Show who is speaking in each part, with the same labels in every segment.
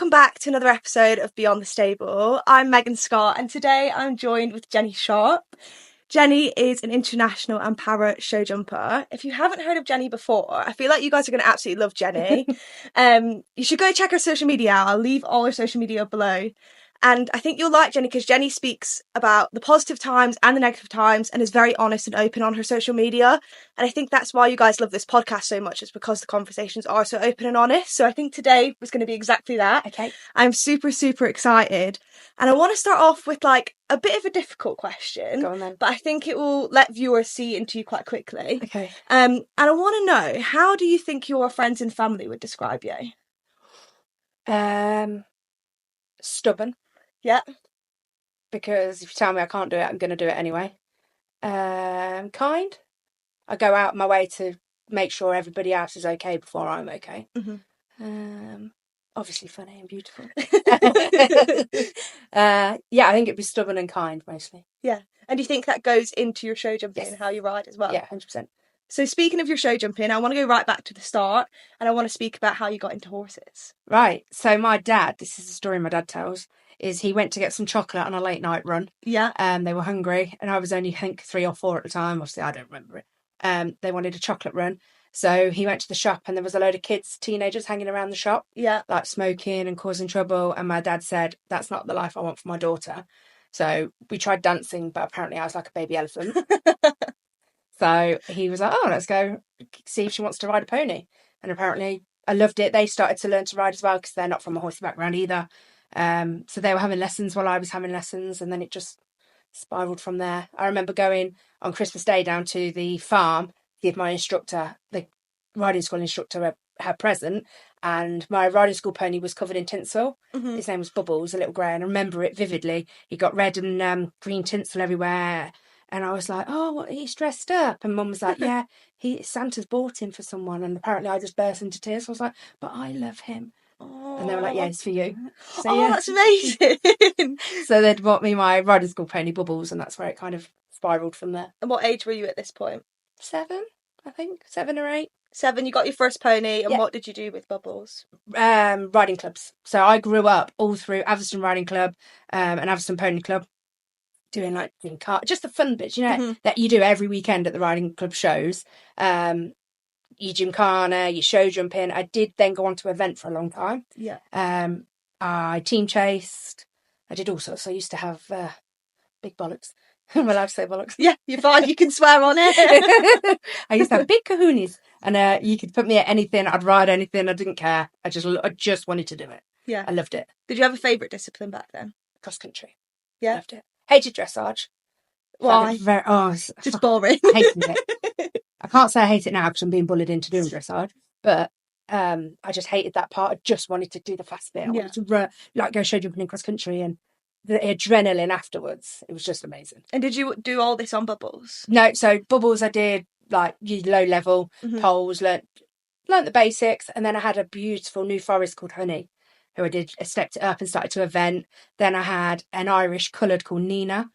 Speaker 1: welcome back to another episode of Beyond the Stable. I'm Megan Scott, and today I'm joined with Jennie Sharpe. Jennie is an international and para show jumper. If you haven't heard of Jennie before, I feel like you guys are going to absolutely love Jennie. You should go check her social media out. I'll leave all her social media below. And I think you'll like Jennie because Jennie speaks about the positive times and the negative times and is very honest and open on her social media. And I think that's why you guys love this podcast so much, is because the conversations are so open and honest. So I think today was going to be exactly that.
Speaker 2: Okay.
Speaker 1: I'm super, super excited. And I want to start off with like a bit of a difficult question.
Speaker 2: Go on then.
Speaker 1: But I think it will let viewers see into you quite quickly.
Speaker 2: Okay.
Speaker 1: And I want to know, how do you think your friends and family would describe you?
Speaker 2: Stubborn.
Speaker 1: Yeah.
Speaker 2: Because if you tell me I can't do it, I'm going to do it anyway. Kind. I go out my way to make sure everybody else is okay before I'm okay.
Speaker 1: Mm-hmm.
Speaker 2: Obviously funny and beautiful. I think it'd be stubborn and kind mostly.
Speaker 1: Yeah. And do you think that goes into your show jumping and how you ride as well?
Speaker 2: Yeah, 100%.
Speaker 1: So speaking of your show jumping, I want to go right back to the start and I want to speak about how you got into horses.
Speaker 2: Right. So my dad, this is the story my dad tells, is he went to get some chocolate on a late night run.
Speaker 1: Yeah.
Speaker 2: They were hungry and I was only, I think, 3 or 4 at the time. Obviously, I don't remember it. They wanted a chocolate run. So he went to the shop and there was a load of kids, teenagers hanging around the shop.
Speaker 1: Yeah.
Speaker 2: Like smoking and causing trouble. And my dad said, that's not the life I want for my daughter. So we tried dancing, but apparently I was like a baby elephant. So he was like, oh, let's go see if she wants to ride a pony. And apparently I loved it. They started to learn to ride as well because they're not from a horsey background either. So they were having lessons while I was having lessons, and then it just spiraled from there. I remember going on Christmas Day down to the farm to give my instructor, the riding school instructor, her present, and my riding school pony was covered in tinsel.
Speaker 1: Mm-hmm.
Speaker 2: His name was Bubbles, a little grey, and I remember it vividly. He got red and green tinsel everywhere. And I was like, oh, what, he's dressed up. And Mum was like, yeah, Santa's bought him for someone. And apparently I just burst into tears. So I was like, but I love him.
Speaker 1: Oh.
Speaker 2: And they were like, yeah, it's for you. So,
Speaker 1: oh, that's amazing.
Speaker 2: So they'd bought me my riding school pony Bubbles, and that's where it kind of spiralled from there.
Speaker 1: And what age were you at this point?
Speaker 2: 7, I think. 7 or 8.
Speaker 1: 7, you got your first pony. And
Speaker 2: Yeah.
Speaker 1: what did you do with Bubbles?
Speaker 2: Riding clubs. So I grew up all through Atherstone Riding Club and Atherstone Pony Club. Doing just the fun bits,
Speaker 1: Mm-hmm.
Speaker 2: that you do every weekend at the riding club shows. Your gymkhana, your show jumping. I did then go on to event for a long time.
Speaker 1: Yeah.
Speaker 2: I team chased. I did all sorts. I used to have big bollocks. I'm allowed to say bollocks.
Speaker 1: Yeah, you're fine. You can swear on it.
Speaker 2: I used to have big kahunas, and you could put me at anything. I'd ride anything. I didn't care. I just wanted to do it.
Speaker 1: Yeah.
Speaker 2: I loved it.
Speaker 1: Did you have a favourite discipline back then?
Speaker 2: Cross country.
Speaker 1: Yeah.
Speaker 2: Loved it. Hated dressage.
Speaker 1: Why? Just boring.
Speaker 2: I hated it. I can't say I hate it now because I'm being bullied into doing dressage, but I just hated that part. I just wanted to do the fast bit. I wanted to go show jumping in cross country, and the adrenaline afterwards. It was just amazing.
Speaker 1: And did you do all this on Bubbles?
Speaker 2: No, so Bubbles I did like low level poles, learnt the basics, and then I had a beautiful New Forest called Honey, who I stepped it up and started to event. Then I had an Irish coloured called Nina,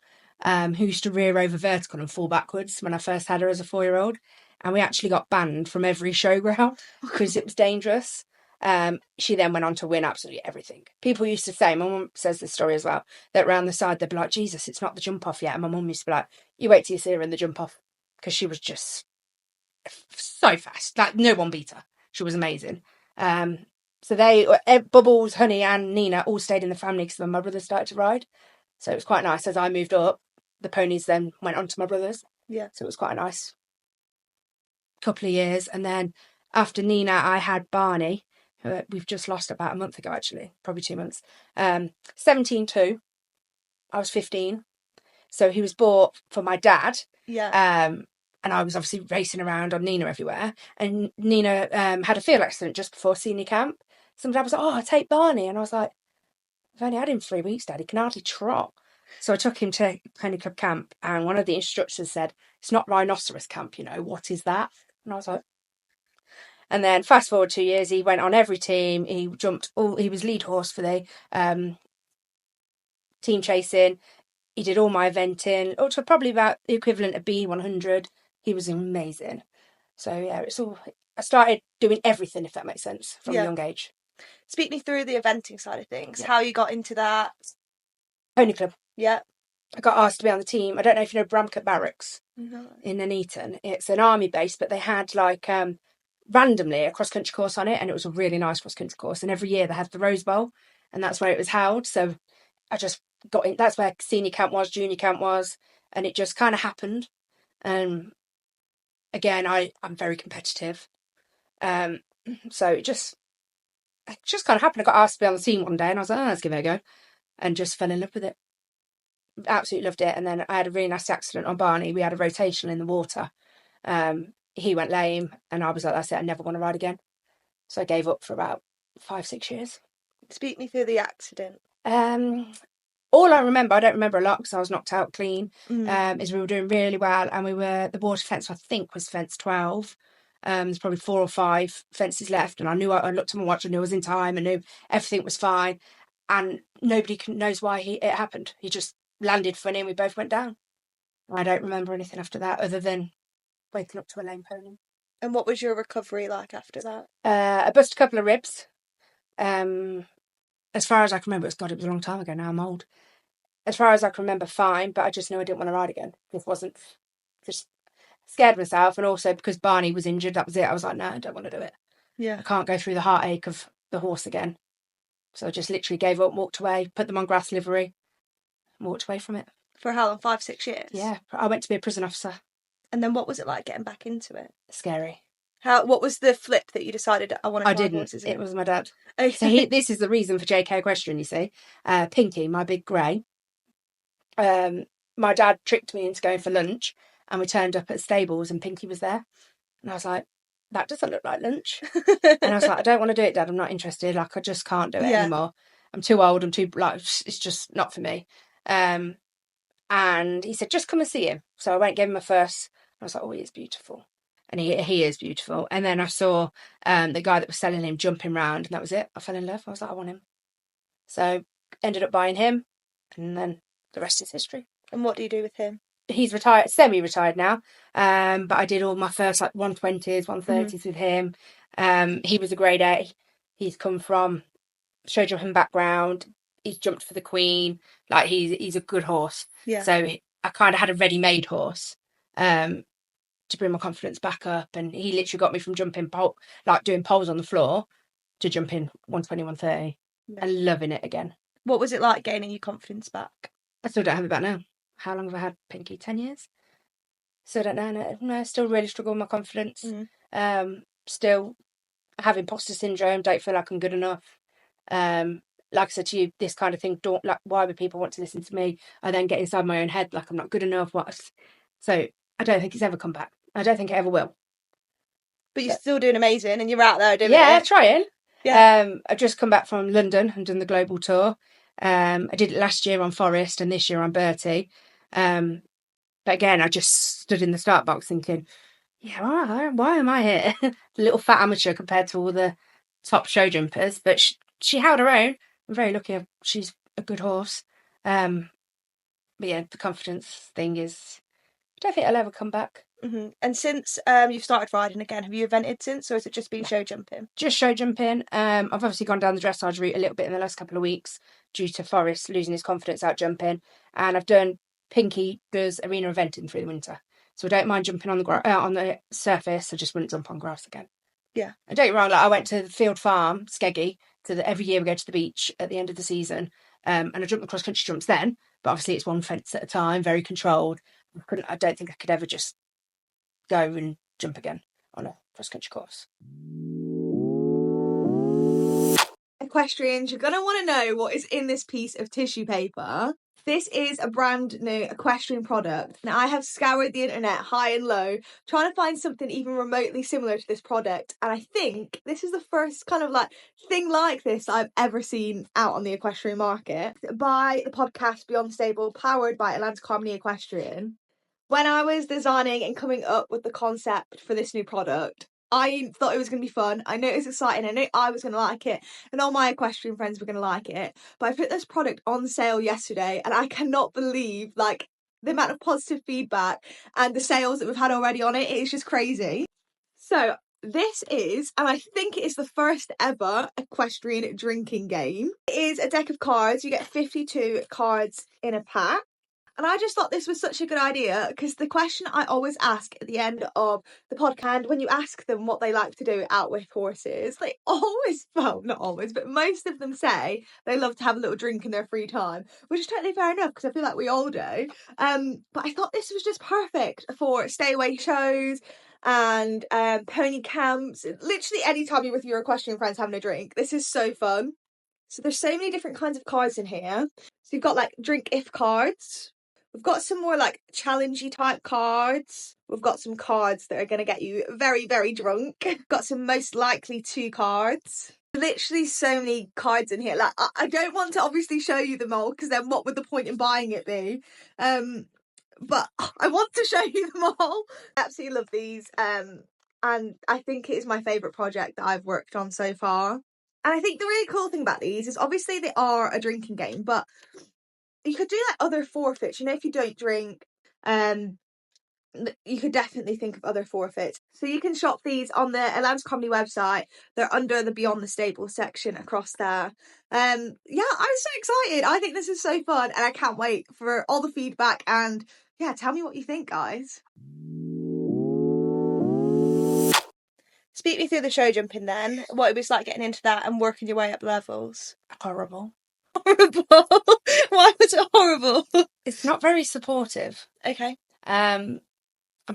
Speaker 2: who used to rear over vertical and fall backwards when I first had her as a 4-year-old. And we actually got banned from every showground because it was dangerous. She then went on to win absolutely everything. People used to say, my mum says this story as well, that round the side they'd be like, Jesus, it's not the jump off yet. And my mum used to be like, you wait till you see her in the jump off, because she was just so fast. Like, no one beat her. She was amazing. So Bubbles, Honey and Nina all stayed in the family because my brother started to ride. So it was quite nice. As I moved up, the ponies then went on to my brothers.
Speaker 1: Yeah.
Speaker 2: So it was quite a nice couple of years. And then after Nina, I had Barney, who we've just lost about a month ago, actually, probably 2 months. 17-2. I was 15. So he was bought for my dad.
Speaker 1: Yeah.
Speaker 2: And I was obviously racing around on Nina everywhere. And Nina had a field accident just before senior camp. So my dad was like, oh, I'll take Barney. And I was like, I've only had him 3 weeks, Dad. He can hardly trot. So I took him to Pony Club camp, and one of the instructors said, it's not rhinoceros camp, what is that? And I was like... And then fast forward 2 years, he went on every team. He was lead horse for the team chasing. He did all my eventing, up to probably about the equivalent of B100. He was amazing. So yeah, I started doing everything, if that makes sense, from a young age.
Speaker 1: Speak me through the eventing side of things, how you got into that.
Speaker 2: Pony Club.
Speaker 1: Yeah.
Speaker 2: I got asked to be on the team. I don't know if you know Bramcote Barracks
Speaker 1: No.
Speaker 2: in Nuneaton. It's an army base, but they had like randomly a cross-country course on it, and it was a really nice cross-country course. And every year they had the Rose Bowl, and that's where it was held. So I just got in. That's where senior camp was, junior camp was, and it just kind of happened. Again, I'm very competitive. So it just kind of happened. I got asked to be on the team one day, and I was like, oh, let's give it a go, and just fell in love with it. Absolutely loved it. And then I had a really nasty accident on Barney. We had a rotational in the water. He went lame, and I was like, that's it, I never want to ride again. So I gave up for about 5-6 years.
Speaker 1: Speak me through the accident.
Speaker 2: All I remember, I don't remember a lot because I was knocked out clean, is we were doing really well, and the water fence, I think, was fence 12. There's probably 4 or 5 fences left, and I looked at my watch, I knew I was in time, I knew everything was fine, and nobody knows why it happened. He just landed funny and we both went down. I don't remember anything after that other than waking up to a lame pony.
Speaker 1: And what was your recovery like after that?
Speaker 2: I busted a couple of ribs. As far as I can remember, it was a long time ago now, I'm old. As far as I can remember, fine, but I just knew I didn't want to ride again. Just scared myself, and also because Barney was injured, that was it. I was like, no, I don't want to do it.
Speaker 1: Yeah.
Speaker 2: I can't go through the heartache of the horse again. So I just literally gave up, walked away, put them on grass livery, and walked away from it.
Speaker 1: For how long? 5-6 years?
Speaker 2: Yeah, I went to be a prison officer.
Speaker 1: And then what was it like getting back into it?
Speaker 2: Scary.
Speaker 1: What was the flip that you decided I want to try horses in?
Speaker 2: It was my dad. So this is the reason for JK Equestrian, you see. Pinky, my big grey. My dad tricked me into going for lunch, and we turned up at stables and Pinky was there. And I was like, that doesn't look like lunch. And I was like, I don't want to do it, Dad. I'm not interested. Like, I just can't do it anymore. I'm too old. It's just not for me. And he said, just come and see him. So I went, gave him a first. I was like, oh, he is beautiful. And he is beautiful. And then I saw the guy that was selling him jumping round, and that was it. I fell in love. I was like, I want him. So ended up buying him, and then the rest is history.
Speaker 1: And what do you do with him?
Speaker 2: He's retired, semi-retired now. But I did all my first 120s, 130s with him. He was a grade A. He's come from showjumping background. He's jumped for the Queen. Like he's a good horse.
Speaker 1: Yeah.
Speaker 2: So I kind of had a ready-made horse to bring my confidence back up. And he literally got me from jumping doing poles on the floor to jumping 120, 130 and loving it again.
Speaker 1: What was it like gaining your confidence back?
Speaker 2: I still don't have it back now. How long have I had Pinky? 10 years? Still don't know. No, I still really struggle with my confidence. Still have imposter syndrome. Don't feel like I'm good enough. Like I said to you, this kind of thing, why would people want to listen to me? I then get inside my own head like I'm not good enough. So I don't think it's ever come back. I don't think it ever will.
Speaker 1: But you're still doing amazing, and you're out there doing it.
Speaker 2: Yeah, trying.
Speaker 1: Yeah.
Speaker 2: I've just come back from London and done the global tour. I did it last year on Forest and this year on Bertie. But again, I just stood in the start box thinking, yeah, why am I here? The little fat amateur compared to all the top show jumpers. But she held her own. I'm very lucky. She's a good horse. But yeah, the confidence thing is, I don't think it'll ever come back.
Speaker 1: Mm-hmm. And since you've started riding again, have you evented since, or has it just been show jumping?
Speaker 2: Just show jumping. I've obviously gone down the dressage route a little bit in the last couple of weeks due to Forrest losing his confidence out jumping, and I've done Pinky does arena eventing through the winter, so I don't mind jumping on the surface. I just wouldn't jump on grass again.
Speaker 1: Yeah,
Speaker 2: and don't get me wrong. Like I went to the Field Farm, Skeggy, every year we go to the beach at the end of the season, and I jumped the cross country jumps then, but obviously it's one fence at a time, very controlled. I don't think I could ever just go and jump again on a cross-country course.
Speaker 1: Equestrians, you're going to want to know what is in this piece of tissue paper. This is a brand new equestrian product. Now, I have scoured the internet high and low, trying to find something even remotely similar to this product, and I think this is the first kind of thing like this I've ever seen out on the equestrian market. By the podcast Beyond the Stable, powered by Atlantic Harmony Equestrian. When I was designing and coming up with the concept for this new product, I thought it was going to be fun. I knew it was exciting. I knew I was going to like it, and all my equestrian friends were going to like it. But I put this product on sale yesterday, and I cannot believe the amount of positive feedback and the sales that we've had already on it. It is just crazy. So this is, and I think it is the first ever equestrian drinking game. It is a deck of cards. You get 52 cards in a pack. And I just thought this was such a good idea because the question I always ask at the end of the podcast, when you ask them what they like to do out with horses, they always, well, not always, but most of them say they love to have a little drink in their free time, which is totally fair enough because I feel like we all do. But I thought this was just perfect for stay away shows and pony camps. Literally any time you're with your equestrian friends having a drink. This is so fun. So there's so many different kinds of cards in here. So you've got like drink if cards. We've got some more like challengey type cards. We've got some cards that are going to get you very, very drunk. We've got some most likely to cards. Literally so many cards in here. Like I don't want to obviously show you them all because then what would the point in buying it be? But I want to show you them all. I absolutely love these. And I think it is my favourite project that I've worked on so far. And I think the really cool thing about these is obviously they are a drinking game, but you could do like other forfeits. You know, if you don't drink, you could definitely think of other forfeits. So you can shop these on the Alliance Comedy website. They're under the Beyond the Stable section across there. Yeah, I'm so excited. I think this is so fun and I can't wait for all the feedback and yeah, tell me what you think, guys. Speak me through the show jumping then. What it was like getting into that and working your way up levels.
Speaker 2: Horrible.
Speaker 1: Horrible. Why was it horrible?
Speaker 2: It's not very supportive.
Speaker 1: Okay.
Speaker 2: I'm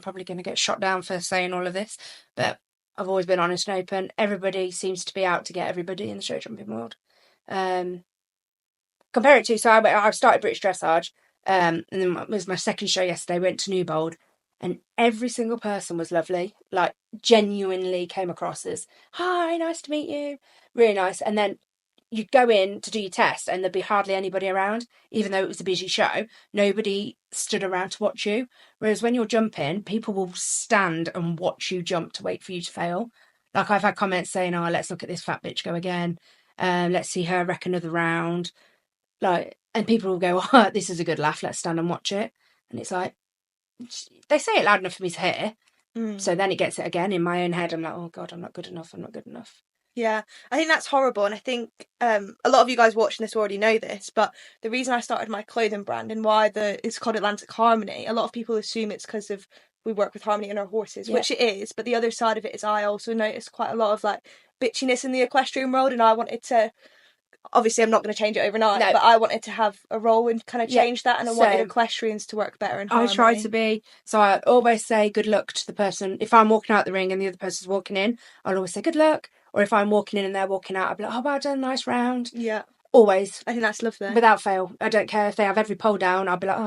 Speaker 2: probably going to get shot down for saying all of this, but I've always been honest and open. Everybody seems to be out to get everybody in the show jumping world. Compare it to, so I started British Dressage, and then it was my second show yesterday. Went to Newbold, and every single person was lovely. Like genuinely came across as, "Hi, nice to meet you," really nice. And then you'd go in to do your test, and there'd be hardly anybody around, even though it was a busy show. Nobody stood around to watch you. Whereas when you're jumping, people will stand and watch you jump to wait for you to fail. Like I've had comments saying, "Oh, let's look at this fat bitch go again. Let's see her wreck another round." Like, and people will go, "Oh, this is a good laugh. Let's stand and watch it." And it's like, they say it loud enough for me to hear. So then it gets it again in my own head. I'm like, "Oh God, I'm not good enough. I'm not good enough."
Speaker 1: Yeah, I think that's horrible. And I think a lot of you guys watching this already know this, but the reason I started my clothing brand and why it's called Atlantic Harmony, a lot of people assume it's because of we work with harmony in our horses, which it is. But the other side of it is I also noticed quite a lot of like bitchiness in the equestrian world, and I wanted to. Obviously, I'm not going to change it overnight, but I wanted to have a role and kind of change that, and I wanted equestrians to work better in harmony.
Speaker 2: I try to be. So I always say good luck to the person. If I'm walking out the ring and the other person's walking in, I'll always say good luck. Or if I'm walking in and they're walking out, I'll be like, "Oh, well done, nice round."
Speaker 1: Yeah.
Speaker 2: Always.
Speaker 1: I think that's lovely.
Speaker 2: Without fail. I don't care if they have every pole down. I'll be like,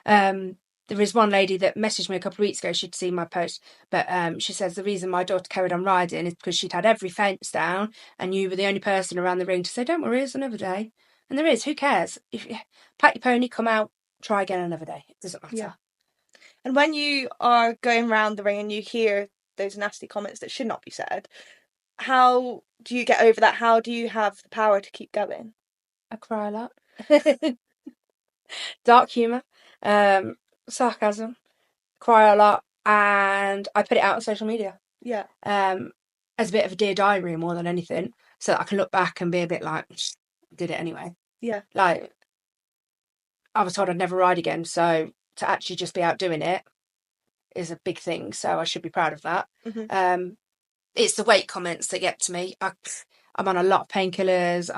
Speaker 2: "Oh." There is one lady that messaged me a couple of weeks ago. She'd seen my post, but she says the reason my daughter carried on riding is because she'd had every fence down, and you were the only person around the ring to say, "Don't worry, it's another day." And there is. Who cares? If you pat your pony, come out, try again another day. It doesn't matter.
Speaker 1: Yeah. And when you are going around the ring and you hear those nasty comments that should not be said, how do you get over that? How do you have the power to keep going?
Speaker 2: I cry a lot. Dark humour, sarcasm, cry a lot, and I put it out on social media.
Speaker 1: Yeah.
Speaker 2: As a bit of a dear diary more than anything, so that I can look back and be a bit like, did it anyway.
Speaker 1: Yeah.
Speaker 2: Like, I was told I'd never ride again, so to actually just be out doing it is a big thing, so I should be proud of that. Mm-hmm. It's the weight comments that get to me. I'm on a lot of painkillers.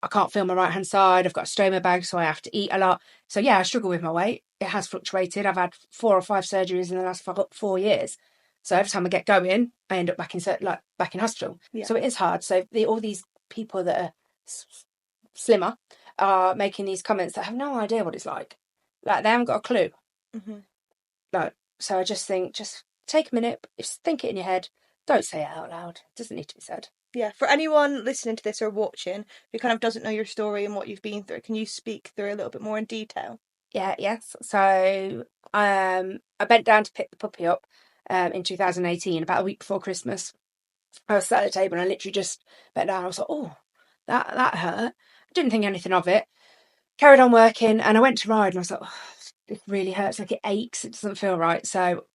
Speaker 2: I can't feel my right hand side. I've got a stoma bag, so I have to eat a lot. So yeah, I struggle with my weight. It has fluctuated. I've had 4 or 5 surgeries in the last 4 years. So every time I get going, I end up back in hospital. Yeah. So it is hard. So all these people that are slimmer are making these comments that have no idea what it's like. Like they haven't got a clue. Mm-hmm. Like, so I just think, just take a minute, think it in your head. Don't say it out loud. It doesn't need to be said.
Speaker 1: Yeah, for anyone listening to this or watching who kind of doesn't know your story and what you've been through, can you speak through a little bit more in detail?
Speaker 2: Yes. So I bent down to pick the puppy up in 2018, about a week before Christmas. I was sat at the table and I literally just bent down. I was like, "Oh, that hurt." I didn't think anything of it. Carried on working, and I went to ride and I was like, "Oh, it really hurts. Like it aches. It doesn't feel right." So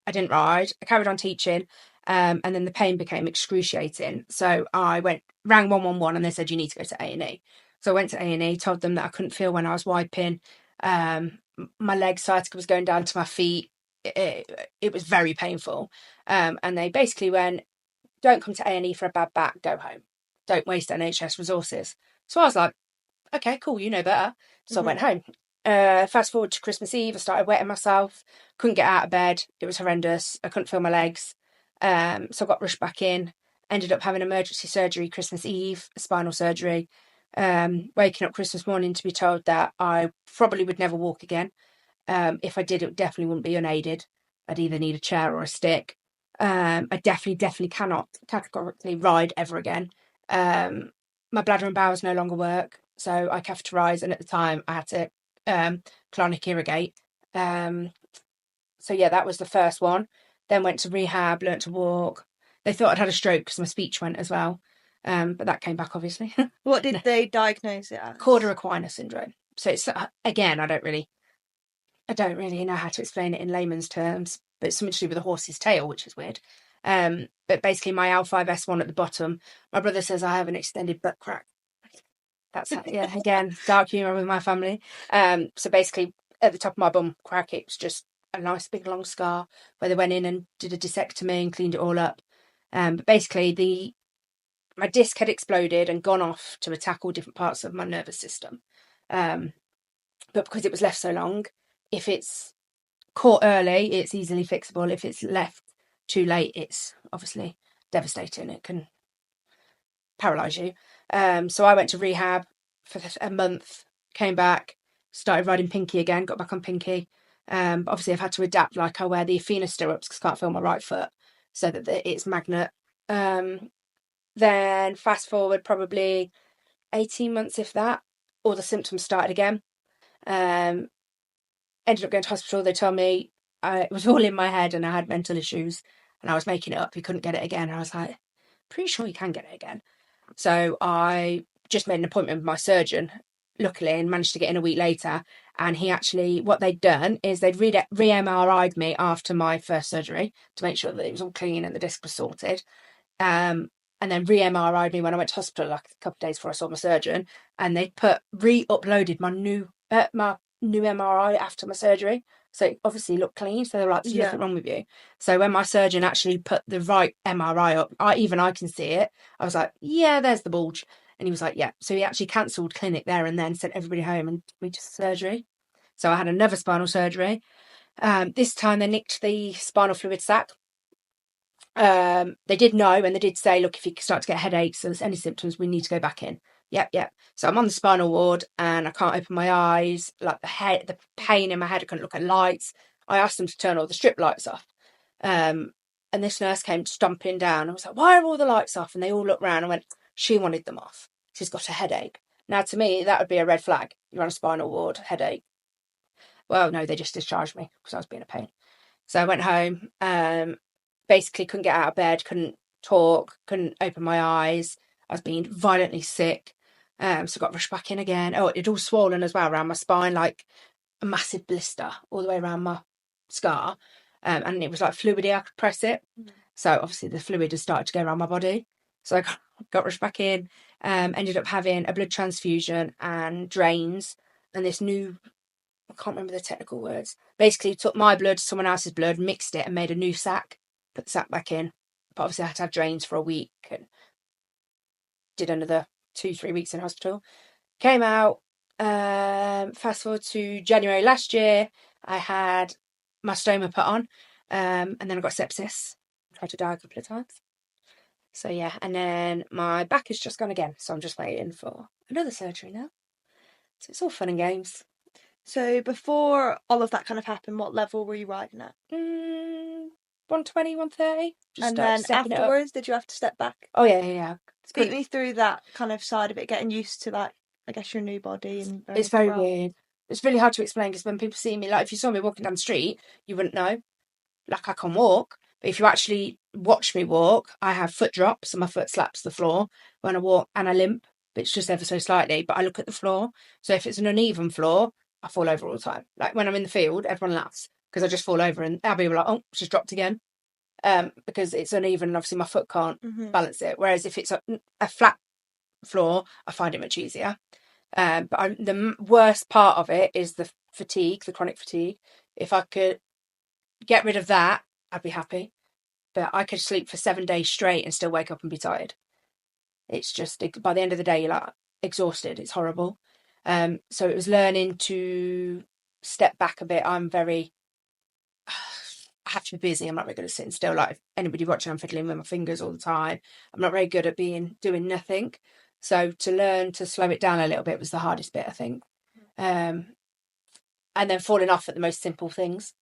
Speaker 2: I didn't ride. I carried on teaching, and then the pain became excruciating. So I rang 111, and they said, you need to go to A&E. So I went to A&E, told them that I couldn't feel when I was wiping. My leg sciatica was going down to my feet. It was very painful. And they basically went, don't come to A&E for a bad back, go home. Don't waste NHS resources. So I was like, okay, cool, you know better. So I went home. Fast forward to Christmas Eve, I started wetting myself, couldn't get out of bed. It was horrendous. I couldn't feel my legs. So I got rushed back in, ended up having emergency surgery Christmas Eve, spinal surgery. Waking up Christmas morning to be told that I probably would never walk again. If I did, it definitely wouldn't be unaided. I'd either need a chair or a stick. I definitely cannot categorically ride ever again. My bladder and bowels no longer work, so I catheterise, and at the time I had to colonic irrigate. So yeah, that was the first one. Then went to rehab, learnt to walk. They thought I'd had a stroke because my speech went as well, but that came back obviously.
Speaker 1: What did they diagnose it as?
Speaker 2: Cauda equina syndrome. So it's again, I don't really know how to explain it in layman's terms, but it's something to do with a horse's tail, which is weird. But basically, my L5S1 at the bottom, my brother says I have an extended butt crack. That's yeah, again, dark humour with my family. So basically, at the top of my bum crack, it was just a nice big long scar where they went in and did a discectomy and cleaned it all up. But basically, my disc had exploded and gone off to attack all different parts of my nervous system. But because it was left so long, if it's caught early, it's easily fixable. If it's left too late, it's obviously devastating. It can paralyse you. So I went to rehab for a month, came back, started riding Pinky again, got back on Pinky. But obviously I've had to adapt, like I wear the Athena stirrups because I can't feel my right foot, so that it's magnet. Then fast forward probably 18 months, if that, all the symptoms started again. Ended up going to hospital. They told me it was all in my head and I had mental issues and I was making it up. You couldn't get it again. And I was like, pretty sure you can get it again. So I just made an appointment with my surgeon, luckily, and managed to get in a week later. And he actually, what they'd done is they'd re-MRI'd me after my first surgery to make sure that it was all clean and the disc was sorted. And then re-MRI'd me when I went to hospital, like a couple of days before I saw my surgeon. And they re-uploaded my new MRI after my surgery, so it obviously looked clean. So they were like, there's nothing wrong with you. So when my surgeon actually put the right MRI up, I can see it. I was like, yeah, there's the bulge. And he was like, yeah. So he actually cancelled clinic there and then sent everybody home and we just surgery. So I had another spinal surgery. This time they nicked the spinal fluid sac. They did know, and they did say, look, if you start to get headaches or there's any symptoms, we need to go back in. Yep. So I'm on the spinal ward and I can't open my eyes. Like the pain in my head, I couldn't look at lights. I asked them to turn all the strip lights off. And this nurse came stomping down. I was like, why are all the lights off? And they all looked round and went, she wanted them off. She's got a headache. Now, to me, that would be a red flag. You're on a spinal ward, headache. Well, no, they just discharged me because I was being a pain. So I went home, basically couldn't get out of bed, couldn't talk, couldn't open my eyes. I was being violently sick. So I got rushed back in again. Oh, it'd all swollen as well around my spine, like a massive blister all the way around my scar. And it was like fluidy, I could press it. So obviously the fluid had started to go around my body. So I got rushed back in, ended up having a blood transfusion and drains. And this new, I can't remember the technical words, basically took my blood, someone else's blood, mixed it and made a new sac, put the sac back in. But obviously I had to have drains for a week and did another 2-3 weeks in hospital. Came out, fast forward to January last year, I had my stoma put on, and then I got sepsis. Tried to die a couple of times. So yeah, and then my back has just gone again, so I'm just waiting for another surgery now. So it's all fun and games.
Speaker 1: So before all of that kind of happened, what level were you riding at?
Speaker 2: 120, 130.
Speaker 1: And then afterwards, did you have to step back?
Speaker 2: Oh yeah.
Speaker 1: Speak me through that kind of side of it, getting used to that, I guess, your new body. And
Speaker 2: it's very weird. It's really hard to explain because when people see me, like if you saw me walking down the street, you wouldn't know. Like I can walk, but if you actually watch me walk, I have foot drops and my foot slaps the floor when I walk, and I limp, but it's just ever so slightly. But I look at the floor, so if it's an uneven floor, I fall over all the time. Like when I'm in the field, everyone laughs because I just fall over and Abby will be like, oh, she's dropped again. Because it's uneven and obviously my foot can't balance it. Whereas if it's a flat floor, I find it much easier. But the worst part of it is the fatigue, the chronic fatigue. If I could get rid of that, I'd be happy. But I could sleep for 7 days straight and still wake up and be tired. It's just, by the end of the day, you're like exhausted. It's horrible. So it was learning to step back a bit. I have to be busy. I'm not very good at sitting still. Like, if anybody watching, I'm fiddling with my fingers all the time. I'm not very good at doing nothing. So to learn to slow it down a little bit was the hardest bit, I think. And then falling off at the most simple things.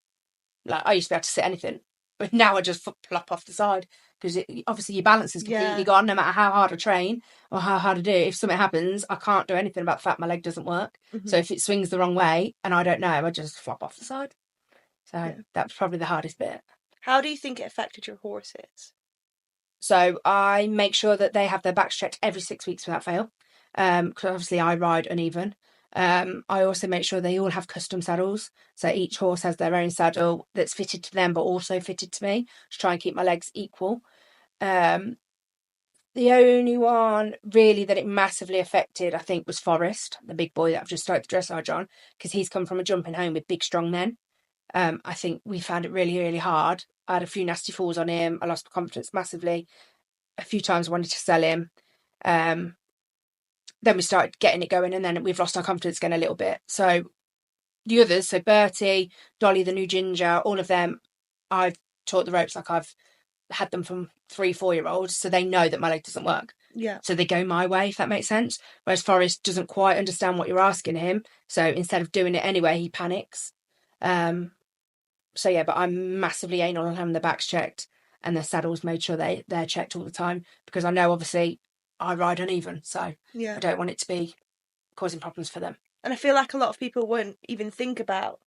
Speaker 2: Like, I used to be able to sit anything, but now I just plop off the side because obviously your balance is completely gone. No matter how hard I train or how hard I do, if something happens, I can't do anything about the fact my leg doesn't work. So if it swings the wrong way and I don't know, I just flop off the side. So that's probably the hardest bit.
Speaker 1: How do you think it affected your horses?
Speaker 2: So I make sure that they have their backs checked every 6 weeks without fail. Because obviously I ride uneven. I also make sure they all have custom saddles. So each horse has their own saddle that's fitted to them, but also fitted to me to try and keep my legs equal. The only one really that it massively affected, I think, was Forrest, the big boy that I've just started the dressage on, because he's come from a jumping home with big, strong men. I think we found it really, really hard. I had a few nasty falls on him. I lost my confidence massively. A few times I wanted to sell him. Then we started getting it going, and then we've lost our confidence again a little bit. So the others, so Bertie, Dolly, the new ginger, all of them, I've taught the ropes like I've had them from 3-4-year-olds, so they know that my leg doesn't work.
Speaker 1: Yeah.
Speaker 2: So they go my way, if that makes sense. Whereas Forrest doesn't quite understand what you're asking him. So instead of doing it anyway, he panics. So yeah, but I'm massively anal on having the backs checked and their saddles made sure they're checked all the time, because I know obviously I ride uneven, so I don't want it to be causing problems for them.
Speaker 1: And I feel like a lot of people wouldn't even think about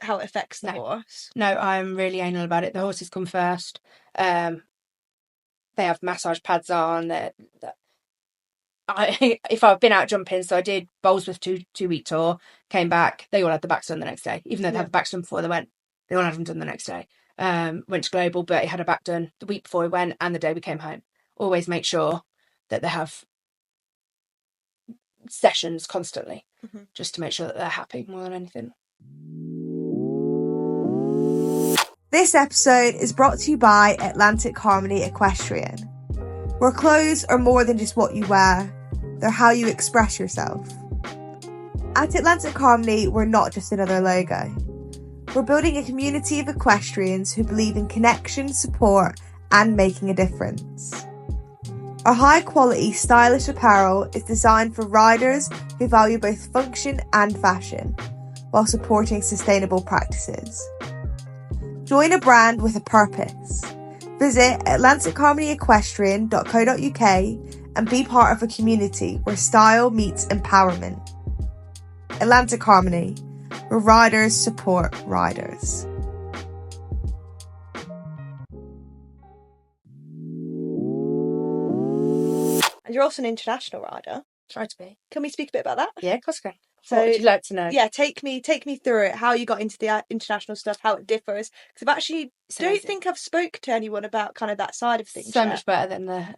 Speaker 1: how it affects the horse.
Speaker 2: No, I'm really anal about it. The horses come first. They have massage pads on. If I've been out jumping, so I did Bolesworth 2-week tour, came back, they all had the backs done the next day, even though they had the backs done before they went. They all had them done the next day. Went to Global, but he had a back done the week before we went and the day we came home. Always make sure that they have sessions constantly, just to make sure that they're happy more than anything.
Speaker 1: This episode is brought to you by Atlantic Harmony Equestrian, where clothes are more than just what you wear, they're how you express yourself. At Atlantic Harmony, we're not just another logo. We're building a community of equestrians who believe in connection, support, and making a difference. Our high-quality, stylish apparel is designed for riders who value both function and fashion, while supporting sustainable practices. Join a brand with a purpose. Visit atlanticharmonyequestrian.co.uk and be part of a community where style meets empowerment. Atlantic Harmony, where riders support riders. And you're also an international rider.
Speaker 2: Try to be.
Speaker 1: Can we speak a bit about that?
Speaker 2: Yeah, of course I can.
Speaker 1: So,
Speaker 2: what would you like to know?
Speaker 1: Yeah, take me through it. How you got into the international stuff, how it differs. Because I've actually don't think I've spoke to anyone about kind of that side of things.
Speaker 2: So much better than the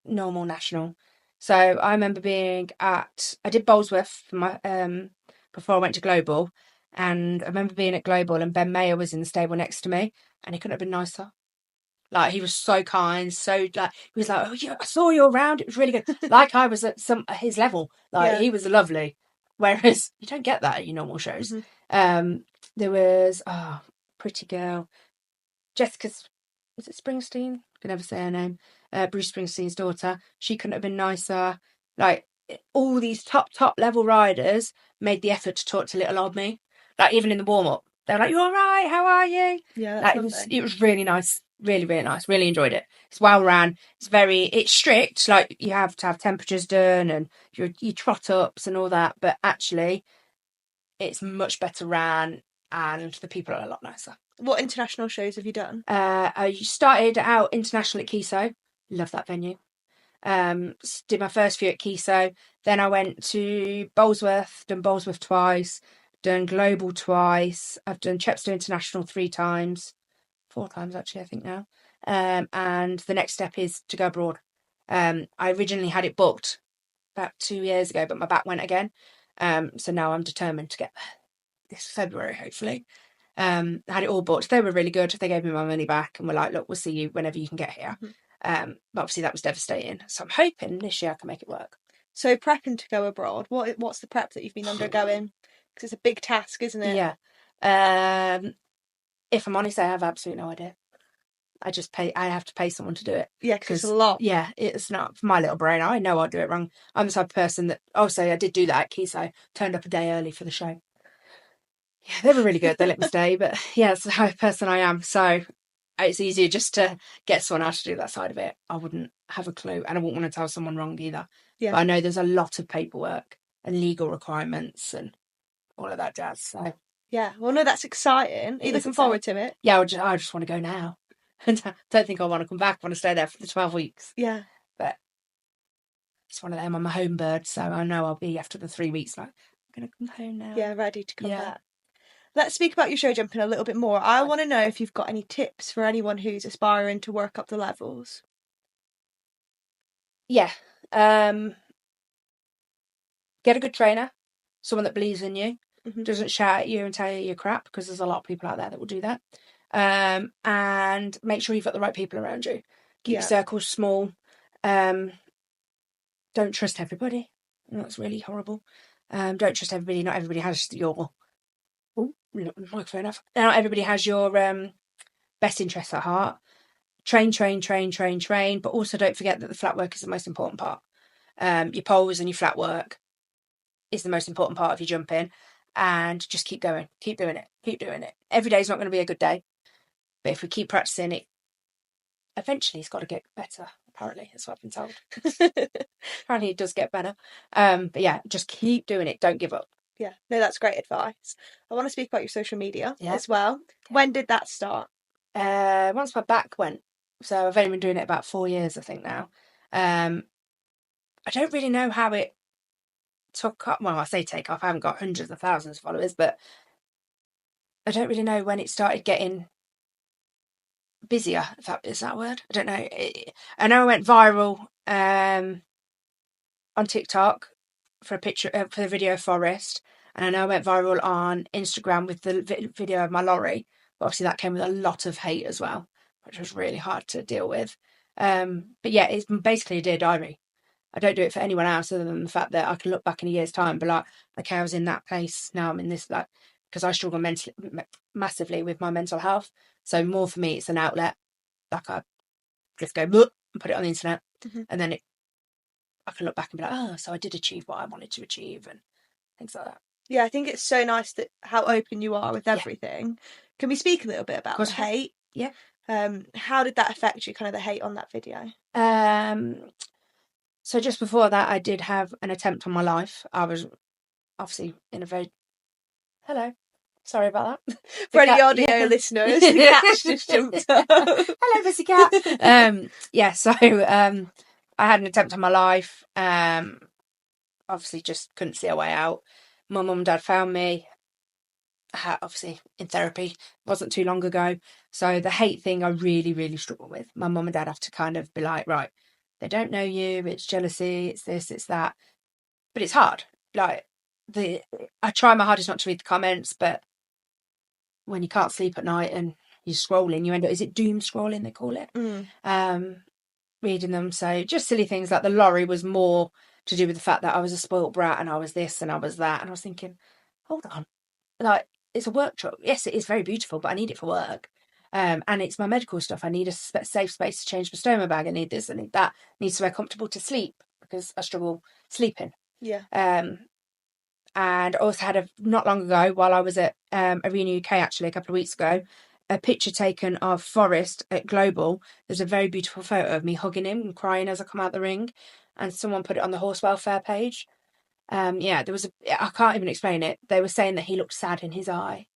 Speaker 2: normal national. So I remember I did Bolesworth for my before I went to Global, and I remember being at Global and Ben Mayer was in the stable next to me, and he couldn't have been nicer. Like, he was so kind, he was like, oh yeah, I saw you around, it was really good. Like I was at his level. Like, he was lovely. Whereas you don't get that at your normal shows. There was pretty girl, Jessica's, was it Springsteen? I can never say her name. Bruce Springsteen's daughter. She couldn't have been nicer. Like, all these top level riders made the effort to talk to little old me. Like, even in the warm up, they were like, "You all right? How are you?"
Speaker 1: Yeah,
Speaker 2: like, it was really nice. Really, really nice. Really enjoyed it. It's well ran. It's strict. Like, you have to have temperatures done and your trot ups and all that. But actually, it's much better ran and the people are a lot nicer.
Speaker 1: What international shows have you done?
Speaker 2: I started out international at Kiso. Love that venue. Did my first few at Kiso. Then I went to Bolesworth, done Bolesworth twice. done global twice. I've done Chepstow International 3 times, 4 times actually, I think now. And the next step is to go abroad. I originally had it booked about 2 years ago, but my back went again. So now I'm determined to get there this February, hopefully. I had it all booked. They were really good. They gave me my money back and were like, look, we'll see you whenever you can get here. But obviously that was devastating. So I'm hoping this year I can make it work.
Speaker 1: So prepping to go abroad, what's the prep that you've been undergoing? Because it's a big task, isn't it?
Speaker 2: Yeah. If I'm honest, I have absolutely no idea. I have to pay someone to do it.
Speaker 1: Yeah, because it's a lot.
Speaker 2: Yeah, it's not for my little brain. I know I'll do it wrong. I'm the type of person that, I did do that at Kiso, turned up a day early for the show. Yeah, they were really good. They let me stay, but yeah, it's the type of person I am. So it's easier just to get someone else to do that side of it. I wouldn't have a clue, and I wouldn't want to tell someone wrong either. Yeah. But I know there's a lot of paperwork and legal requirements and all of that jazz. So
Speaker 1: yeah, well, no, that's exciting. Are you looking forward to it?
Speaker 2: Yeah, I just want to go now. I don't think I want to come back. I want to stay there for the 12 weeks.
Speaker 1: Yeah.
Speaker 2: But it's one of them. I'm a home bird, so I know I'll be after the 3 weeks like, I'm going to come home now.
Speaker 1: Yeah, ready to come back. Let's speak about your show jumping a little bit more. I want to know if you've got any tips for anyone who's aspiring to work up the levels.
Speaker 2: Yeah. Get a good trainer, someone that believes in you, doesn't shout at you and tell you you're crap, because there's a lot of people out there that will do that. And make sure you've got the right people around you. Keep your circles small. Don't trust everybody. That's really horrible. Don't trust everybody. Not everybody has your microphone off. Not everybody has your best interests at heart. Train, but also don't forget that the flat work is the most important part. Your poles and your flat work is the most important part of your jumping, and just keep going, keep doing it. Every day is not going to be a good day, but if we keep practicing it, eventually it's got to get better. Apparently, that's what I've been told. Apparently it does get better. But yeah, just keep doing it. Don't give up.
Speaker 1: Yeah, no, that's great advice. I want to speak about your social media as well. When did that start?
Speaker 2: Once my back went. So I've only been doing it about 4 years, I think now. I don't really know how it took off. Well, I say take off. I haven't got hundreds of thousands of followers, but I don't really know when it started getting busier, if that is that word. I don't know. I know I went viral on TikTok for a picture for the video of Forest, and I know I went viral on Instagram with the video of my lorry. But obviously that came with a lot of hate as well, which was really hard to deal with. But yeah, it's basically a dear diary. I don't do it for anyone else other than the fact that I can look back in a year's time and be like, okay, I was in that place, now I'm in this, like, because I struggle massively with my mental health. So more for me, it's an outlet. Like I just go and put it on the internet, and then I can look back and be like, oh, so I did achieve what I wanted to achieve and things like that.
Speaker 1: Yeah, I think it's so nice that how open you are with everything. Yeah. Can we speak a little bit about the hate?
Speaker 2: Yeah.
Speaker 1: How did that affect you, kind of the hate on that video?
Speaker 2: So just before that, I did have an attempt on my life. I was obviously in a very... Hello. Sorry about that.
Speaker 1: For any audio listeners, the cat just jumped up.
Speaker 2: Hello, pussycat. Yeah, so I had an attempt on my life. Obviously just couldn't see a way out. My mum and dad found me. Obviously in therapy. It wasn't too long ago. So the hate thing I really, really struggle with. My mum and dad have to kind of be like, right, they don't know you, it's jealousy, it's this, it's that. But it's hard. Like, I try my hardest not to read the comments, but when you can't sleep at night and you're scrolling, you end up, is it doom scrolling they call it? Reading them. So just silly things like the lorry was more to do with the fact that I was a spoilt brat and I was this and I was that. And I was thinking, hold on, like, it's a work truck. Yes, it is very beautiful, but I need it for work. And it's my medical stuff. I need a safe space to change my stoma bag. I need this, I need that. I need somewhere comfortable to sleep because I struggle sleeping.
Speaker 1: Yeah.
Speaker 2: And I also had not long ago, while I was at Arena UK, actually, a couple of weeks ago, a picture taken of Forrest at Global. There's a very beautiful photo of me hugging him and crying as I come out the ring. And someone put it on the horse welfare page. Yeah, there was I can't even explain it. They were saying that he looked sad in his eye.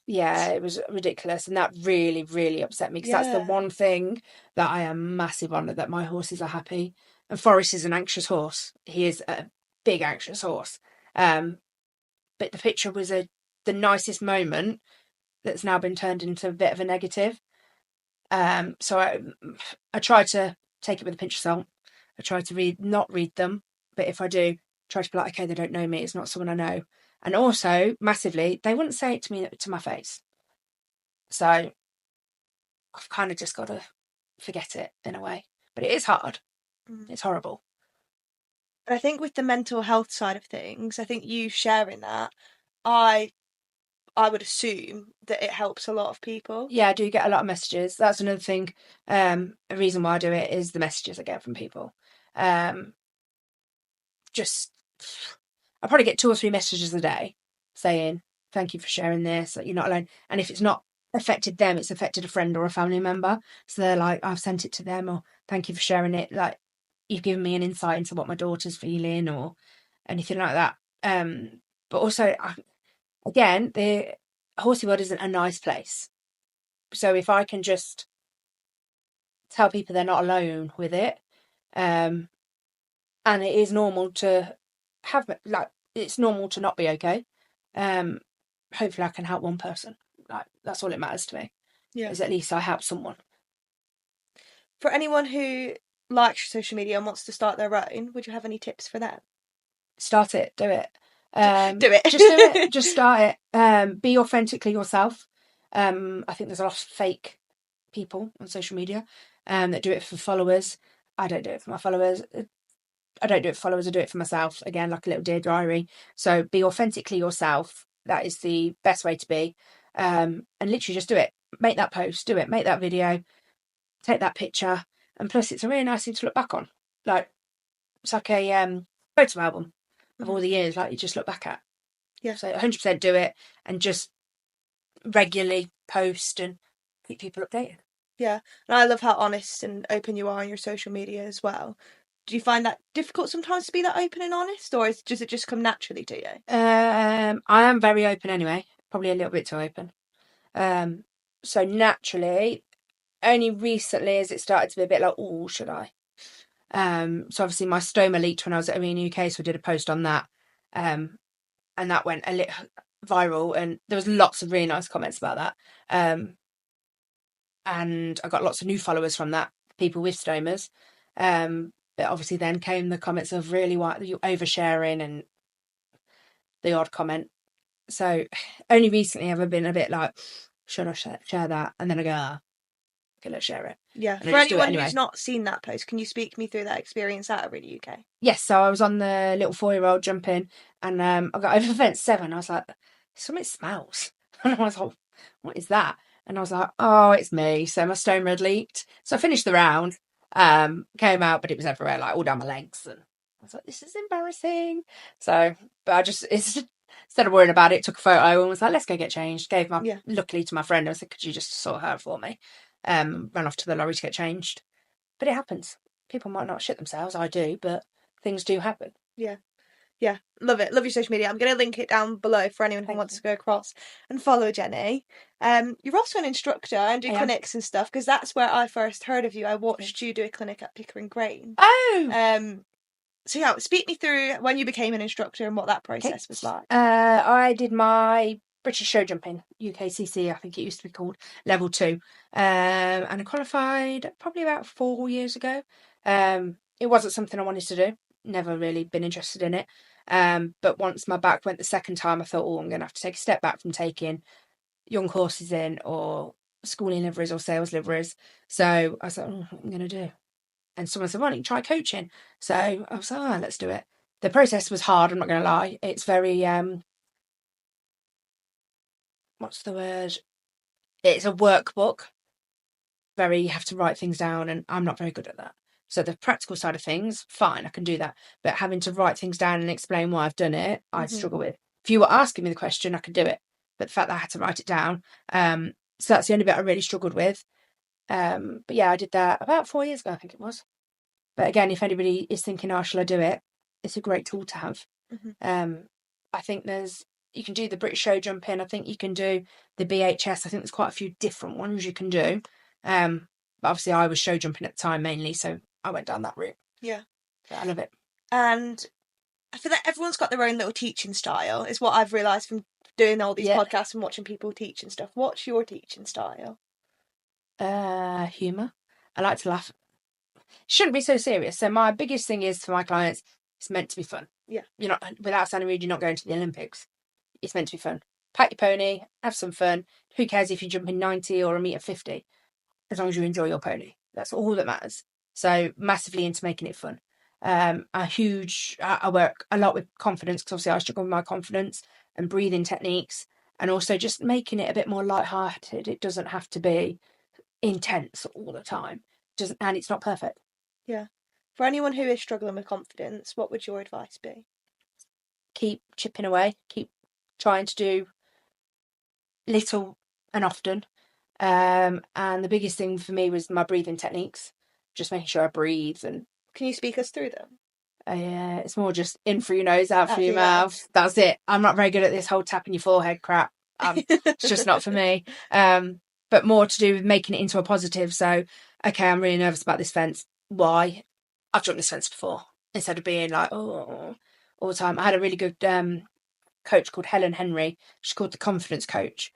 Speaker 2: Yeah, it was ridiculous. And that really, really upset me because that's the one thing that I am massive on, that my horses are happy. And Forrest is an anxious horse. He is a big anxious horse. but the picture was the nicest moment that's now been turned into a bit of a negative. So I try to take it with a pinch of salt. I try to not read them, but if I do, try to be like, okay, they don't know me. It's not someone I know. And also, massively, they wouldn't say it to me to my face. So I've kind of just got to forget it in a way. But it is hard. It's horrible.
Speaker 1: I think with the mental health side of things, I think you sharing that, I would assume that it helps a lot of people.
Speaker 2: Yeah, I do get a lot of messages. That's another thing. A reason why I do it is the messages I get from people. Just, I probably get 2 or 3 messages a day saying, thank you for sharing this, you're not alone. And if it's not affected them, it's affected a friend or a family member. So they're like, I've sent it to them, or thank you for sharing it. Like, you've given me an insight into what my daughter's feeling, or anything like that. But also, again, the horsey world isn't a nice place. So if I can just tell people they're not alone with it, and it is normal to have, like, it's normal to not be okay. Hopefully I can help one person. Like, that's all it matters to me.
Speaker 1: Yeah.
Speaker 2: Is at least I help someone.
Speaker 1: For anyone who likes social media and wants to start their own, would you have any tips for them?
Speaker 2: Start it. Do it.
Speaker 1: Do it.
Speaker 2: Just do it. Just start it. Be authentically yourself. I think there's a lot of fake people on social media that do it for followers. I don't do it for my followers. I don't do it for followers, I do it for myself. Again, like a little dear diary. So be authentically yourself. That is the best way to be. And literally just do it. Make that post, do it, make that video, take that picture. And plus it's a really nice thing to look back on. Like, it's like a photo album of all the years, like you just look back at.
Speaker 1: Yeah.
Speaker 2: So 100% do it, and just regularly post and keep people updated.
Speaker 1: Yeah. And I love how honest and open you are on your social media as well. Do you find that difficult sometimes to be that open and honest, or does it just come naturally to you?
Speaker 2: I am very open anyway, probably a little bit too open. So naturally, only recently has it started to be a bit like, oh, should I? So obviously my stoma leaked when I was at Arena UK, so I did a post on that, and that went a little viral, and there was lots of really nice comments about that. And I got lots of new followers from that, people with stomas. But obviously then came the comments of really what you're oversharing and the odd comment. So only recently have I been a bit like, should I share that? And then I go, okay, let's share it.
Speaker 1: Yeah.
Speaker 2: And
Speaker 1: For anyone who's not seen that post, can you speak me through that experience at Arena UK?
Speaker 2: Yes, so I was on the little 4-year-old jumping, and I got over fence 7. I was like, something smells. And I was like, what is that? And I was like, oh, it's me. So my stoma had leaked. So I finished the round, came out, but it was everywhere, like all down my legs. And I was like, this is embarrassing. So, but I just, instead of worrying about it, took a photo and was like, let's go get changed. Gave luckily to my friend. I said, could you just sort her for me? Ran off to the lorry to get changed. But it happens. People might not shit themselves. I do, but things do happen.
Speaker 1: Yeah. Yeah, love it. Love your social media. I'm going to link it down below for anyone who wants to go across and follow Jennie. You're also an instructor and do clinics and stuff, because that's where I first heard of you. I watched you do a clinic at Pickering Grange.
Speaker 2: Oh!
Speaker 1: So yeah, speak me through when you became an instructor and what that process was like.
Speaker 2: I did my British Showjumping, UKCC, I think it used to be called, level 2. And I qualified probably about 4 years ago. It wasn't something I wanted to do. Never really been interested in it. But once my back went the second time, I thought, I'm going to have to take a step back from taking young horses in, or schooling liveries or sales liveries. So I was like, what am I going to do? And someone said, why don't you try coaching? So I was like, let's do it. The process was hard, I'm not going to lie. It's very, what's the word? It's a workbook. You have to write things down, and I'm not very good at that. So the practical side of things, fine, I can do that. But having to write things down and explain why I've done it, I struggle with. If you were asking me the question, I could do it. But the fact that I had to write it down, so that's the only bit I really struggled with. But yeah, I did that about 4 years ago, I think it was. But again, if anybody is thinking, shall I do it? It's a great tool to have. I think you can do the British Showjumping. I think you can do the BHS. I think there's quite a few different ones you can do. But obviously I was showjumping at the time mainly, so I went down that route.
Speaker 1: Yeah.
Speaker 2: But I love it.
Speaker 1: And I feel like everyone's got their own little teaching style, is what I've realised from doing all these podcasts and watching people teach and stuff. What's your teaching style?
Speaker 2: Humour. I like to laugh. Shouldn't be so serious. So my biggest thing is for my clients, it's meant to be fun.
Speaker 1: Yeah.
Speaker 2: You're not, without sounding rude, you're not going to the Olympics. It's meant to be fun. Pat your pony, have some fun. Who cares if you jump in 90 or a metre 50? As long as you enjoy your pony. That's all that matters. So massively into making it fun. I work a lot with confidence, because obviously I struggle with my confidence and breathing techniques, and also just making it a bit more lighthearted. It doesn't have to be intense all the time. And it's not perfect.
Speaker 1: Yeah. For anyone who is struggling with confidence, what would your advice be?
Speaker 2: Keep chipping away. Keep trying to do little and often. And the biggest thing for me was my breathing techniques. Just making sure I breathe. And
Speaker 1: can you speak us through them?
Speaker 2: It's more just in through your nose, out through your mouth. That's it. I'm not very good at this whole tapping your forehead crap. It's just not for me. But more to do with making it into a positive. So, okay, I'm really nervous about this fence. Why? I've jumped this fence before. Instead of being like, oh, all the time. I had a really good coach called Helen Henry. She's called the confidence coach.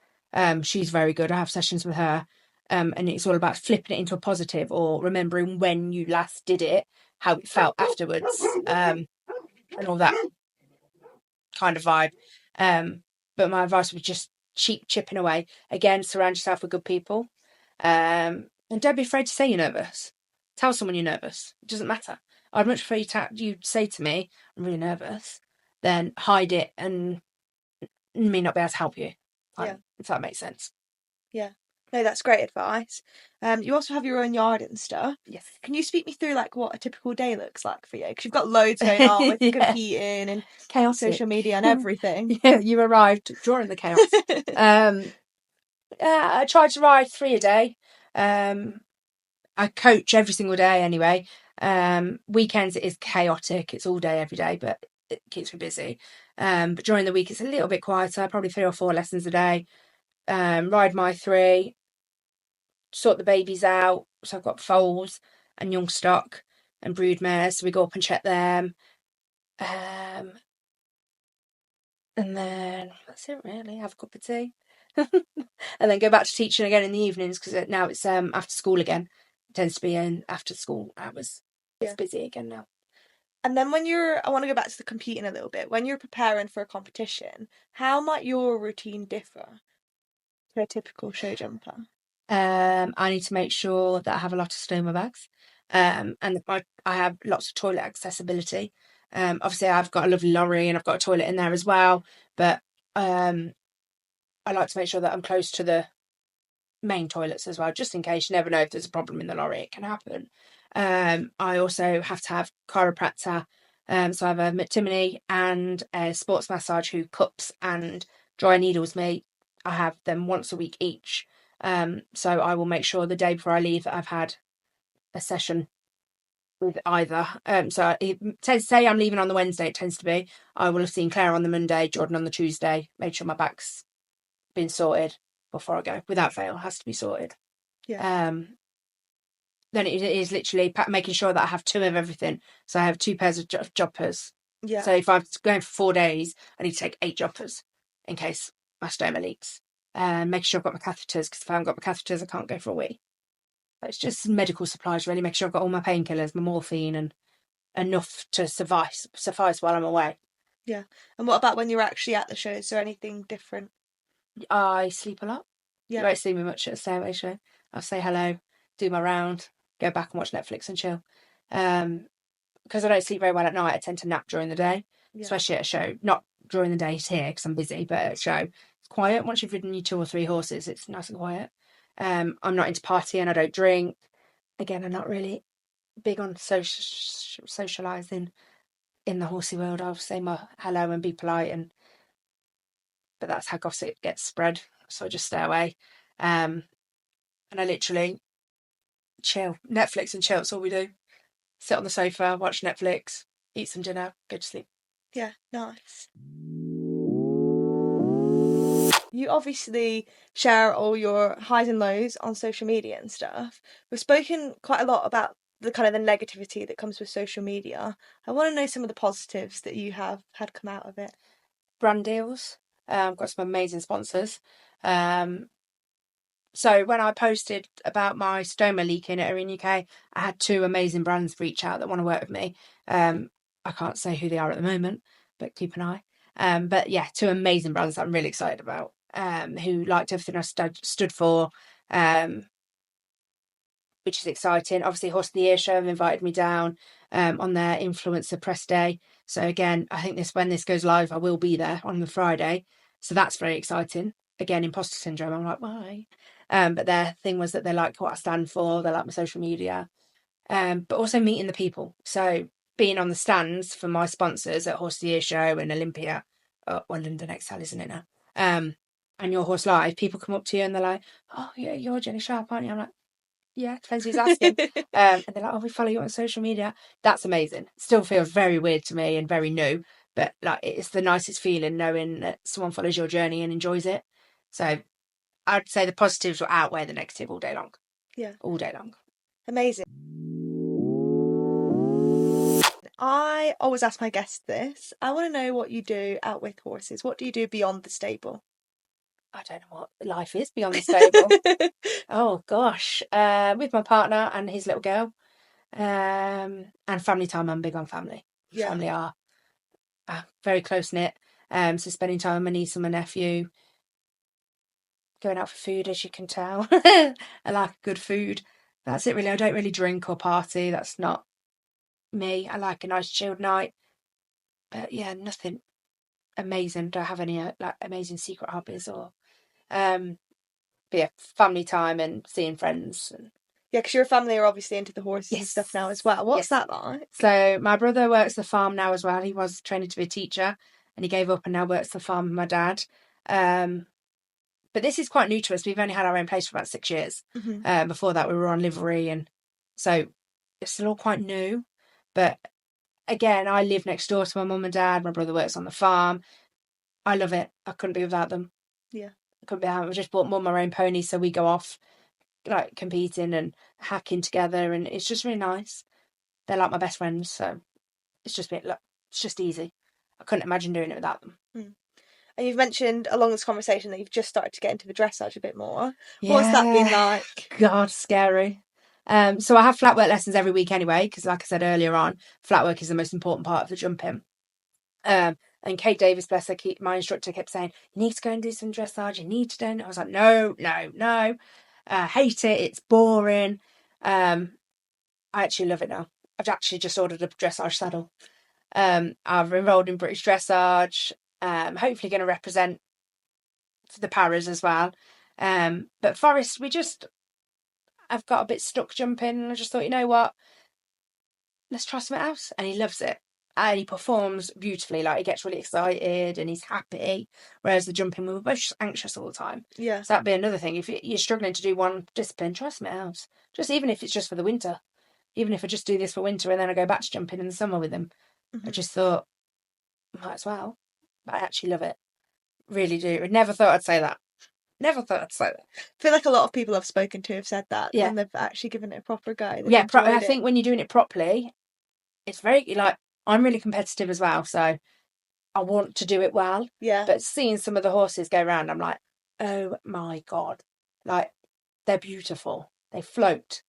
Speaker 2: She's very good. I have sessions with her. And it's all about flipping it into a positive, or remembering when you last did it, how it felt afterwards, and all that kind of vibe. But my advice was just keep chipping away. Again, surround yourself with good people. And don't be afraid to say you're nervous. Tell someone you're nervous. It doesn't matter. I'd much prefer you say to me, I'm really nervous, than hide it and me not be able to help you. If that makes sense.
Speaker 1: Yeah. No, that's great advice. You also have your own yard and stuff.
Speaker 2: Yes.
Speaker 1: Can you speak me through like what a typical day looks like for you? Because you've got loads going on with competing and
Speaker 2: chaotic
Speaker 1: social media and everything.
Speaker 2: Yeah, you arrived during the chaos. I try to ride 3 a day. I coach every single day anyway. Weekends it is chaotic. It's all day every day, but it keeps me busy. But during the week it's a little bit quieter, probably 3 or 4 lessons a day. Ride my 3, sort the babies out. So I've got foals and young stock and brood mares, so we go up and check them. And then that's it really. Have a cup of tea. And then go back to teaching again in the evenings, because now it's after school again. It tends to be in after school hours. It's busy again now.
Speaker 1: And then I want to go back to the competing a little bit. When you're preparing for a competition, how might your routine differ to a typical show jumper?
Speaker 2: I need to make sure that I have a lot of stoma bags, and I have lots of toilet accessibility. Obviously I've got a lovely lorry and I've got a toilet in there as well, but I like to make sure that I'm close to the main toilets as well, just in case. You never know if there's a problem in the lorry, it can happen. I also have to have chiropractor, so I have a McTimony and a sports massage who cups and dry needles me. I have them once a week each. So I will make sure the day before I leave that I've had a session with either. So it tends to say I'm leaving on the Wednesday, it tends to be. I will have seen Claire on the Monday, Jordan on the Tuesday, made sure my back's been sorted before I go. Without fail, it has to be sorted.
Speaker 1: Yeah.
Speaker 2: Then it is literally making sure that I have 2 of everything. So I have 2 pairs of jumpers.
Speaker 1: Yeah.
Speaker 2: So if I'm going for 4 days, I need to take 8 jumpers in case my stoma leaks. Making sure I've got my catheters, because if I haven't got my catheters, I can't go for a wee. It's just medical supplies, really. Make sure I've got all my painkillers, my morphine, and enough to suffice while I'm away.
Speaker 1: Yeah. And what about when you're actually at the show? Is there anything different?
Speaker 2: I sleep a lot.
Speaker 1: Yeah.
Speaker 2: You won't see me much at a stairway show. I'll say hello, do my round, go back and watch Netflix and chill. Because I don't sleep very well at night, I tend to nap during the day, especially at a show. Not during the day here because I'm busy, but at a show it's quiet. Once you've ridden your 2 or 3 horses, it's nice and quiet. I'm not into partying. I don't drink. Again, I'm not really big on socialising in the horsey world. I'll say my hello and be polite, but that's how gossip gets spread. So I just stay away. And I literally chill, Netflix and chill. That's all we do. Sit on the sofa, watch Netflix, eat some dinner, go to sleep.
Speaker 1: Yeah, nice. You obviously share all your highs and lows on social media and stuff. We've spoken quite a lot about the kind of the negativity that comes with social media. I want to know some of the positives that you have had come out of it.
Speaker 2: Brand deals. Got some amazing sponsors. So when I posted about my stoma leaking at Equestrian UK, I had 2 amazing brands reach out that want to work with me. I can't say who they are at the moment, but keep an eye. But yeah, 2 amazing brands that I'm really excited about, who liked everything I stood for, which is exciting. Obviously, Horse of the Year show have invited me down on their influencer press day. So again, I think when this goes live, I will be there on the Friday. So that's very exciting. Again, imposter syndrome. I'm like, why? But their thing was that they like what I stand for. They like my social media, but also meeting the people. So being on the stands for my sponsors at Horse of the Year show and Olympia, well, London Excel, isn't it now? And Your Horse Live, people come up to you and they're like, oh, yeah, you're Jennie Sharpe, aren't you? I'm like, yeah, depends who's asking. And they're like, oh, we follow you on social media. That's amazing. Still feels very weird to me and very new, but like it's the nicest feeling knowing that someone follows your journey and enjoys it. So I'd say the positives will outweigh the negative all day long.
Speaker 1: Yeah.
Speaker 2: All day long.
Speaker 1: Amazing. I always ask my guests this. I want to know what you do out with horses. What do you do beyond the stable?
Speaker 2: I don't know what life is beyond the stable. Oh gosh, with my partner and his little girl, and family time. I'm big on family.
Speaker 1: Yeah.
Speaker 2: Family are very close knit. So spending time with my niece and my nephew, going out for food, as you can tell. I like good food. That's it really. I don't really drink or party. That's not me. I like a nice chilled night. But yeah, nothing amazing. Don't have any like amazing secret hobbies or but yeah, family time and seeing friends. And
Speaker 1: yeah, because your family are obviously into the horses and
Speaker 2: yes,
Speaker 1: stuff now as well. What's
Speaker 2: yes.
Speaker 1: that like?
Speaker 2: So my brother works the farm now as well. He was training to be a teacher and he gave up and now works the farm with my dad. But this is quite new to us. We've only had our own place for about 6 years. Before that, we were on livery, and so it's still all quite new. But again, I live next door to my mum and dad. My brother works on the farm. I love it. I couldn't be without them.
Speaker 1: Yeah.
Speaker 2: I couldn't be without. We just bought mum our own pony, so we go off like competing and hacking together, and it's just really nice. They're like my best friends, so it's just it's just easy. I couldn't imagine doing it without them.
Speaker 1: And you've mentioned along this conversation that you've just started to get into the dressage a bit more. Yeah. What's that been like?
Speaker 2: God, scary. So I have flat work lessons every week anyway, because like I said earlier on, flat work is the most important part of the jumping. And Kate Davis, bless her, my instructor kept saying, you need to go and do some dressage, you need to do it. I was like, no. Hate it, it's boring. I actually love it now. I've actually just ordered a dressage saddle. I've enrolled in British dressage. Hopefully going to represent the paras as well. But Forrest, I've got a bit stuck jumping, and I just thought, you know what, let's try something else. And he loves it. And he performs beautifully. Like, he gets really excited and he's happy. Whereas the jumping, we were both anxious all the time.
Speaker 1: Yeah.
Speaker 2: So that'd be another thing. If you're struggling to do one discipline, try something else. Just even if it's just for the winter. Even if I just do this for winter and then I go back to jumping in the summer with him. I just thought, might as well. But I actually love it. Really do. I never thought I'd say that. Never thought I'd say that.
Speaker 1: I feel like a lot of people I've spoken to have said that when they've actually given it a proper go.
Speaker 2: Yeah, I think when you're doing it properly, it's very, like, I'm really competitive as well, so I want to do it well.
Speaker 1: Yeah.
Speaker 2: But seeing some of the horses go around, I'm like, oh my God. Like, they're beautiful. They float.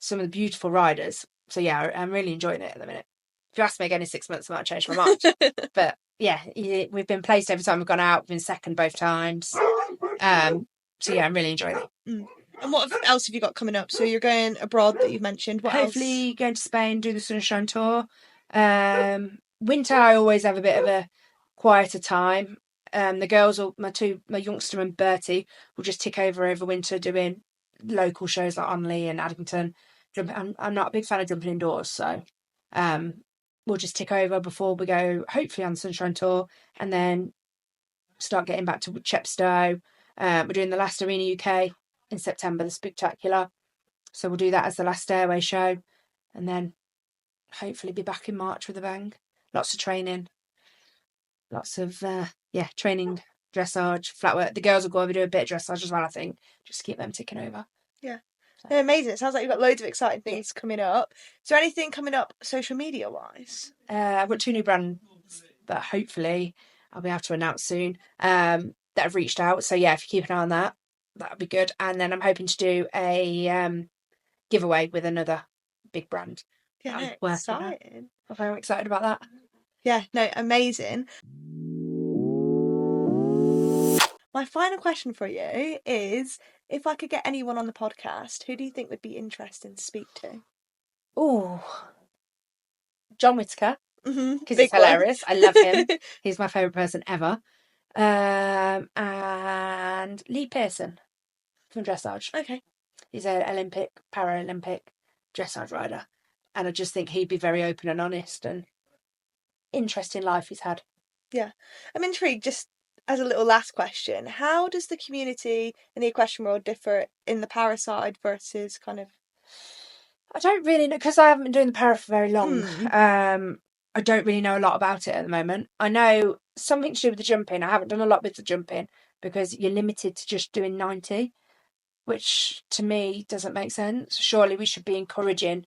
Speaker 2: Some of the beautiful riders. So yeah, I'm really enjoying it at the minute. If you ask me again in 6 months, I might change my mind. But yeah, we've been placed every time we've gone out. We've been second both times. So yeah, I'm really enjoying it.
Speaker 1: And what else have you got coming up? So you're going abroad that you've mentioned. What
Speaker 2: Hopefully
Speaker 1: else?
Speaker 2: going to Spain, do the Sunshine Tour. Winter, I always have a bit of a quieter time. The girls, my youngster and Bertie, will just tick over winter doing local shows like Onley and Addington. I'm not a big fan of jumping indoors, so we'll just tick over before we go, hopefully, on the Sunshine Tour, and then start getting back to Chepstow. We're doing the last Arena UK in September, the Spectacular. So we'll do that as the last Stairway show, and then hopefully be back in March with a bang. Lots of training. Lots of, training, dressage, flat work. The girls will go over do a bit of dressage as well, I think, just to keep them ticking over.
Speaker 1: Yeah. No, amazing. It sounds like you've got loads of exciting things coming up. Is there anything coming up social media wise?
Speaker 2: I've got 2 new brands that hopefully I'll be able to announce soon that have reached out. So yeah, if you keep an eye on that, that'll be good. And then I'm hoping to do a giveaway with another big brand.
Speaker 1: Yeah,
Speaker 2: no,
Speaker 1: exciting.
Speaker 2: I'm very excited about that.
Speaker 1: Yeah, no, amazing. My final question for you is, if I could get anyone on the podcast, who do you think would be interesting to speak to?
Speaker 2: Oh, John Whittaker, because he's
Speaker 1: Big one.
Speaker 2: hilarious. I love him. He's my favourite person ever. And Lee Pearson from dressage.
Speaker 1: Okay.
Speaker 2: He's an Olympic, Paralympic dressage rider. And I just think he'd be very open and honest and interesting life he's had.
Speaker 1: Yeah. I'm intrigued, just as a little last question, how does the community in the equestrian world differ in the para side versus kind of...
Speaker 2: I don't really know, because I haven't been doing the para for very long. I don't really know a lot about it at the moment. I know something to do with the jumping. I haven't done a lot with the jumping because you're limited to just doing 90, which to me doesn't make sense. Surely we should be encouraging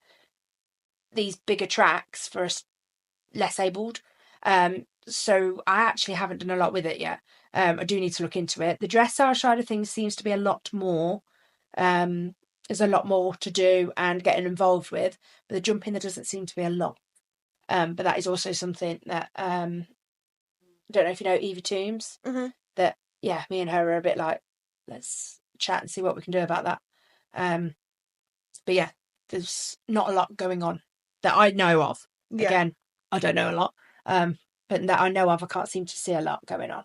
Speaker 2: these bigger tracks for us less abled. So I actually haven't done a lot with it yet. I do need to look into it. The dressage side of things seems to be a lot more. There's a lot more to do and getting involved with. But the jumping, there doesn't seem to be a lot. But that is also something that I don't know if you know Evie Toombs. That me and her are a bit like, let's chat and see what we can do about that. But yeah, there's not a lot going on that I know of. Again, I don't know a lot. But that I know of, I can't seem to see a lot going on.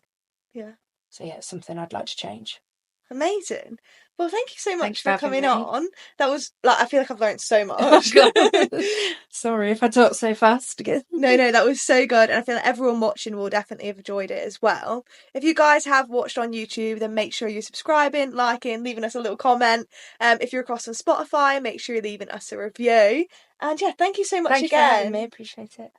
Speaker 1: Yeah.
Speaker 2: So yeah, it's something I'd like to change.
Speaker 1: Amazing. Well, thank you so much for coming on. That was I feel like I've learned so much.
Speaker 2: Sorry if I talk so fast again.
Speaker 1: No, that was so good, and I feel like everyone watching will definitely have enjoyed it as well. If you guys have watched on YouTube, then make sure you're subscribing, liking, leaving us a little comment. If you're across on Spotify, make sure you're leaving us a review. And yeah, thank you so much again.
Speaker 2: Thank you for having me. Appreciate it.